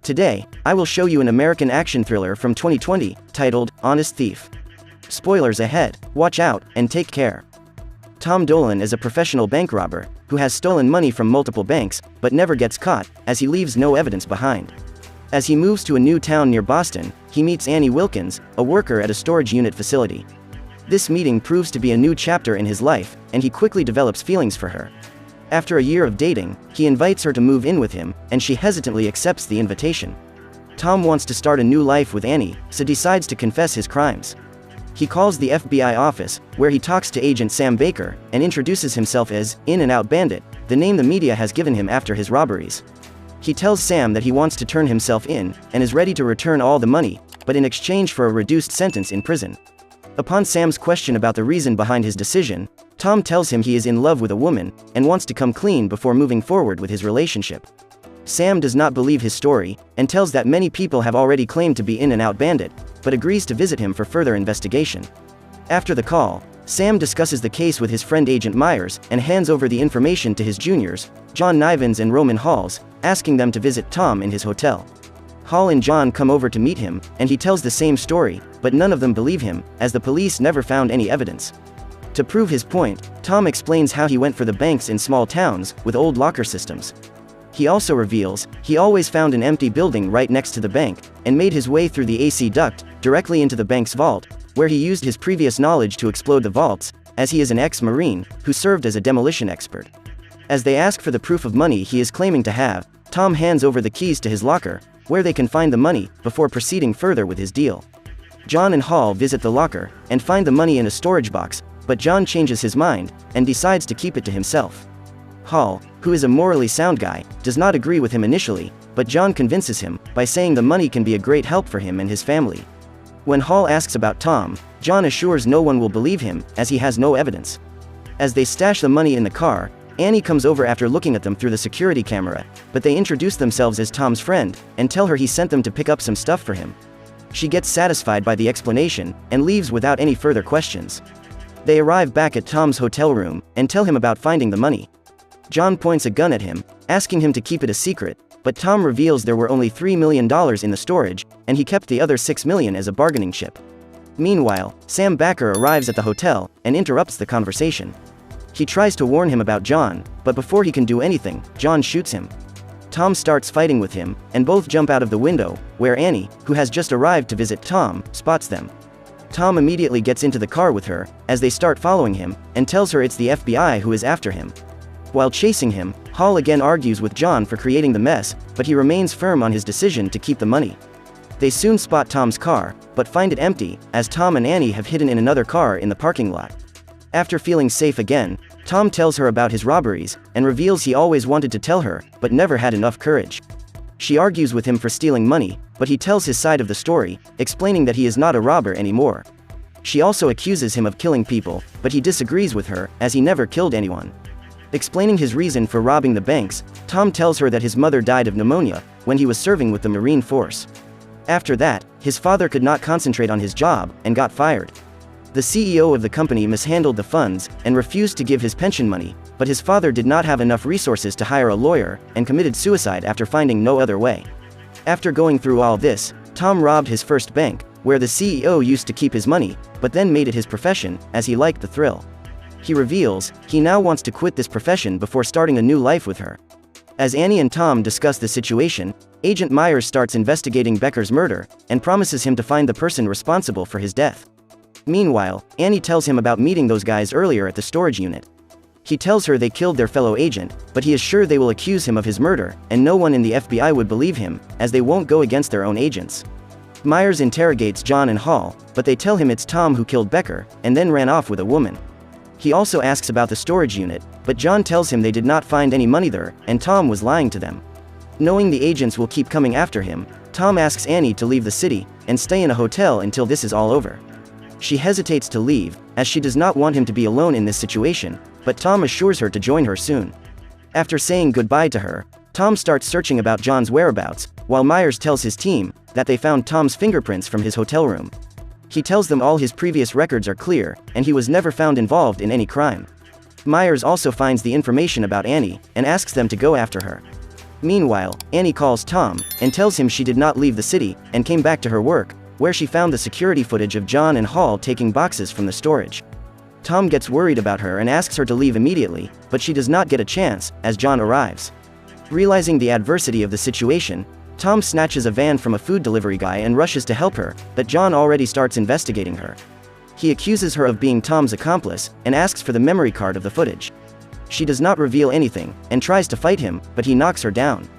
Today, I will show you an American action thriller from 2020, titled, Honest Thief. Spoilers ahead, watch out, and take care. Tom Dolan is a professional bank robber, who has stolen money from multiple banks, but never gets caught, as he leaves no evidence behind. As he moves to a new town near Boston, he meets Annie Wilkins, a worker at a storage unit facility. This meeting proves to be a new chapter in his life, and he quickly develops feelings for her. After a year of dating, he invites her to move in with him, and she hesitantly accepts the invitation. Tom wants to start a new life with Annie, so decides to confess his crimes. He calls the FBI office, where he talks to Agent Sam Baker, and introduces himself as In and Out Bandit, the name the media has given him after his robberies. He tells Sam that he wants to turn himself in, and is ready to return all the money, but in exchange for a reduced sentence in prison. Upon Sam's question about the reason behind his decision, Tom tells him he is in love with a woman, and wants to come clean before moving forward with his relationship. Sam does not believe his story, and tells that many people have already claimed to be In and Out Bandit, but agrees to visit him for further investigation. After the call, Sam discusses the case with his friend Agent Myers, and hands over the information to his juniors, John Nivens and Roman Halls, asking them to visit Tom in his hotel. Hall and John come over to meet him, and he tells the same story, but none of them believe him, as the police never found any evidence. To prove his point, Tom explains how he went for the banks in small towns, with old locker systems. He also reveals, he always found an empty building right next to the bank, and made his way through the AC duct, directly into the bank's vault, where he used his previous knowledge to explode the vaults, as he is an ex-Marine, who served as a demolition expert. As they ask for the proof of money he is claiming to have, Tom hands over the keys to his locker, where they can find the money, before proceeding further with his deal. John and Hall visit the locker, and find the money in a storage box, but John changes his mind, and decides to keep it to himself. Hall, who is a morally sound guy, does not agree with him initially, but John convinces him, by saying the money can be a great help for him and his family. When Hall asks about Tom, John assures no one will believe him, as he has no evidence. As they stash the money in the car, Annie comes over after looking at them through the security camera, but they introduce themselves as Tom's friend, and tell her he sent them to pick up some stuff for him. She gets satisfied by the explanation, and leaves without any further questions. They arrive back at Tom's hotel room, and tell him about finding the money. John points a gun at him, asking him to keep it a secret, but Tom reveals there were only $3 million in the storage, and he kept the other $6 million as a bargaining chip. Meanwhile, Sam Baker arrives at the hotel, and interrupts the conversation. He tries to warn him about John, but before he can do anything, John shoots him. Tom starts fighting with him, and both jump out of the window, where Annie, who has just arrived to visit Tom, spots them. Tom immediately gets into the car with her, as they start following him, and tells her it's the FBI who is after him. While chasing him, Hall again argues with John for creating the mess, but he remains firm on his decision to keep the money. They soon spot Tom's car, but find it empty, as Tom and Annie have hidden in another car in the parking lot. After feeling safe again, Tom tells her about his robberies, and reveals he always wanted to tell her, but never had enough courage. She argues with him for stealing money, but he tells his side of the story, explaining that he is not a robber anymore. She also accuses him of killing people, but he disagrees with her, as he never killed anyone. Explaining his reason for robbing the banks, Tom tells her that his mother died of pneumonia, when he was serving with the Marine Force. After that, his father could not concentrate on his job, and got fired. The CEO of the company mishandled the funds, and refused to give his pension money, but his father did not have enough resources to hire a lawyer, and committed suicide after finding no other way. After going through all this, Tom robbed his first bank, where the CEO used to keep his money, but then made it his profession, as he liked the thrill. He reveals, he now wants to quit this profession before starting a new life with her. As Annie and Tom discuss the situation, Agent Myers starts investigating Becker's murder, and promises him to find the person responsible for his death. Meanwhile, Annie tells him about meeting those guys earlier at the storage unit. He tells her they killed their fellow agent, but he is sure they will accuse him of his murder, and no one in the FBI would believe him, as they won't go against their own agents. Myers interrogates John and Hall, but they tell him it's Tom who killed Becker, and then ran off with a woman. He also asks about the storage unit, but John tells him they did not find any money there, and Tom was lying to them. Knowing the agents will keep coming after him, Tom asks Annie to leave the city, and stay in a hotel until this is all over. She hesitates to leave, as she does not want him to be alone in this situation, but Tom assures her to join her soon. After saying goodbye to her, Tom starts searching about John's whereabouts, while Myers tells his team that they found Tom's fingerprints from his hotel room. He tells them all his previous records are clear, and he was never found involved in any crime. Myers also finds the information about Annie, and asks them to go after her. Meanwhile, Annie calls Tom and tells him she did not leave the city and came back to her work, where she found the security footage of John and Hall taking boxes from the storage. Tom gets worried about her and asks her to leave immediately, but she does not get a chance, as John arrives. Realizing the adversity of the situation, Tom snatches a van from a food delivery guy and rushes to help her, but John already starts investigating her. He accuses her of being Tom's accomplice, and asks for the memory card of the footage. She does not reveal anything, and tries to fight him, but he knocks her down.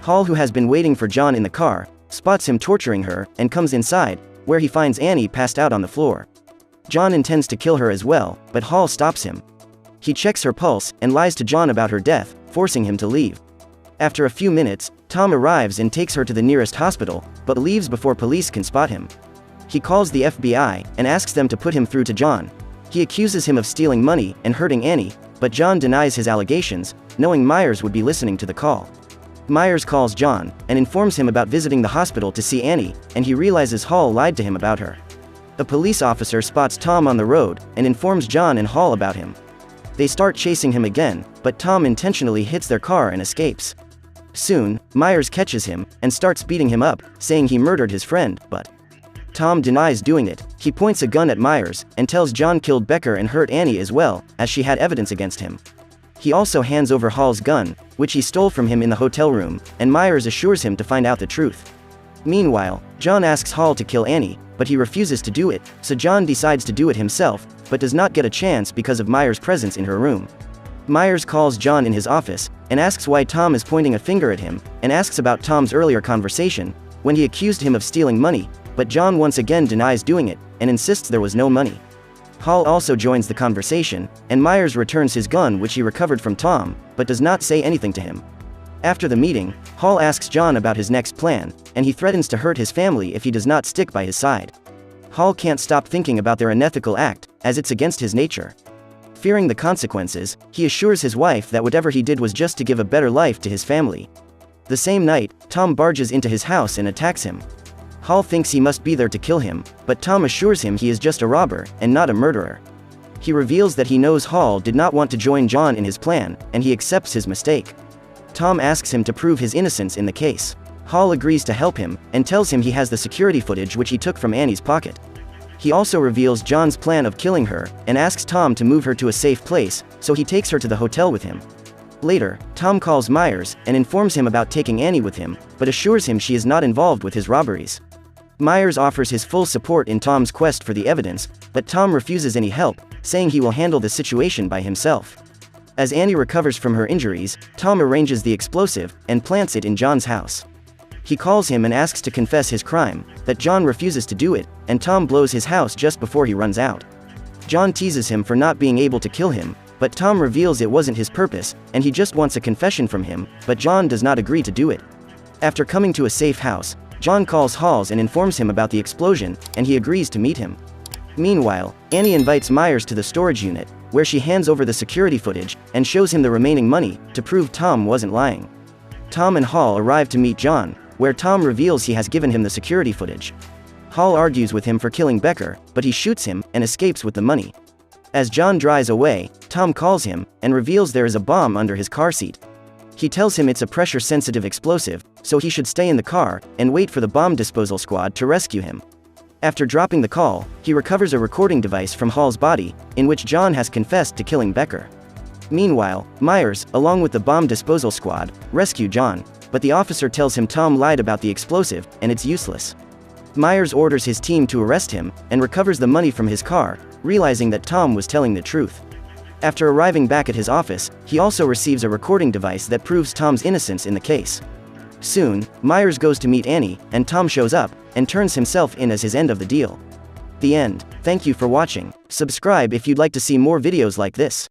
Hall, who has been waiting for John in the car, spots him torturing her, and comes inside, where he finds Annie passed out on the floor. John intends to kill her as well, but Hall stops him. He checks her pulse, and lies to John about her death, forcing him to leave. After a few minutes, Tom arrives and takes her to the nearest hospital, but leaves before police can spot him. He calls the FBI, and asks them to put him through to John. He accuses him of stealing money and hurting Annie, but John denies his allegations, knowing Myers would be listening to the call. Myers calls John, and informs him about visiting the hospital to see Annie, and he realizes Hall lied to him about her. A police officer spots Tom on the road, and informs John and Hall about him. They start chasing him again, but Tom intentionally hits their car and escapes. Soon, Myers catches him, and starts beating him up, saying he murdered his friend, but Tom denies doing it. He points a gun at Myers, and tells John killed Becker and hurt Annie as well, as she had evidence against him. He also hands over Hall's gun, which he stole from him in the hotel room, and Myers assures him to find out the truth. Meanwhile, John asks Hall to kill Annie, but he refuses to do it, so John decides to do it himself, but does not get a chance because of Myers' presence in her room. Myers calls John in his office, and asks why Tom is pointing a finger at him, and asks about Tom's earlier conversation, when he accused him of stealing money, but John once again denies doing it, and insists there was no money. Hall also joins the conversation, and Myers returns his gun which he recovered from Tom, but does not say anything to him. After the meeting, Hall asks John about his next plan, and he threatens to hurt his family if he does not stick by his side. Hall can't stop thinking about their unethical act, as it's against his nature. Fearing the consequences, he assures his wife that whatever he did was just to give a better life to his family. The same night, Tom barges into his house and attacks him. Hall thinks he must be there to kill him, but Tom assures him he is just a robber, and not a murderer. He reveals that he knows Hall did not want to join John in his plan, and he accepts his mistake. Tom asks him to prove his innocence in the case. Hall agrees to help him, and tells him he has the security footage which he took from Annie's pocket. He also reveals John's plan of killing her, and asks Tom to move her to a safe place, so he takes her to the hotel with him. Later, Tom calls Myers, and informs him about taking Annie with him, but assures him she is not involved with his robberies. Myers offers his full support in Tom's quest for the evidence, but Tom refuses any help, saying he will handle the situation by himself. As Annie recovers from her injuries, Tom arranges the explosive, and plants it in John's house. He calls him and asks to confess his crime, but John refuses to do it, and Tom blows his house just before he runs out. John teases him for not being able to kill him, but Tom reveals it wasn't his purpose, and he just wants a confession from him, but John does not agree to do it. After coming to a safe house, John calls Halls and informs him about the explosion, and he agrees to meet him. Meanwhile, Annie invites Myers to the storage unit, where she hands over the security footage, and shows him the remaining money, to prove Tom wasn't lying. Tom and Hall arrive to meet John, where Tom reveals he has given him the security footage. Hall argues with him for killing Becker, but he shoots him, and escapes with the money. As John drives away, Tom calls him, and reveals there is a bomb under his car seat. He tells him it's a pressure-sensitive explosive, so he should stay in the car, and wait for the bomb disposal squad to rescue him. After dropping the call, he recovers a recording device from Hall's body, in which John has confessed to killing Becker. Meanwhile, Myers, along with the bomb disposal squad, rescue John, but the officer tells him Tom lied about the explosive, and it's useless. Myers orders his team to arrest him, and recovers the money from his car, realizing that Tom was telling the truth. After arriving back at his office, he also receives a recording device that proves Tom's innocence in the case. Soon, Myers goes to meet Annie, and Tom shows up, and turns himself in as his end of the deal. The end. Thank you for watching. Subscribe if you'd like to see more videos like this.